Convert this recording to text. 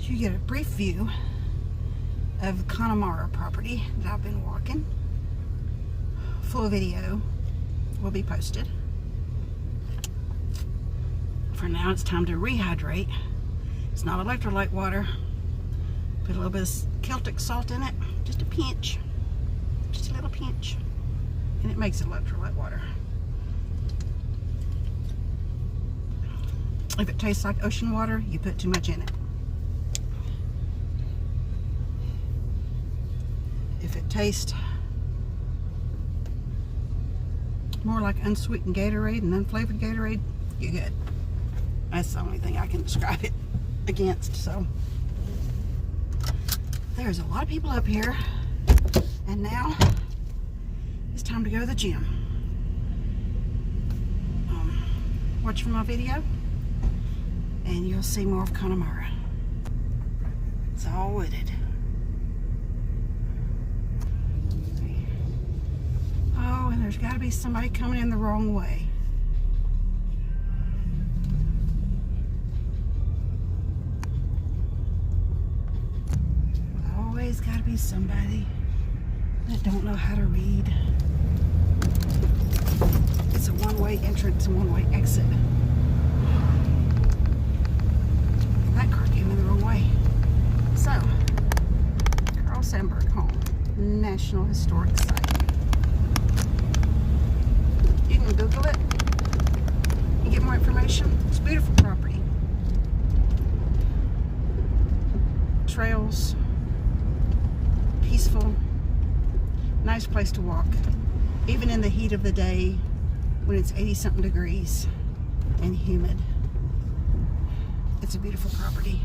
So you get a brief view of the Connemara property that I've been walking. Full video will be posted. For now, it's time to rehydrate. It's not electrolyte water. Put a little bit of Celtic salt in it, just a pinch, just a little pinch, and it makes electrolyte water. If it tastes like ocean water, you put too much in it. If it tastes more like unsweetened Gatorade and unflavored Gatorade, you're good. That's the only thing I can describe it against. So there's a lot of people up here, and now it's time to go to the gym. Watch for my video and you'll see more of Connemara. It's all wooded. Oh, and there's got to be somebody coming in the wrong way. Always got to be somebody that don't know how to read. It's a one-way entrance and one-way exit. That car came in the wrong way. So, Sandburg home, National Historic Site. You can Google it and get more information. It's a beautiful property. Trails, peaceful, nice place to walk, even in the heat of the day when it's 80-something degrees and humid. It's a beautiful property.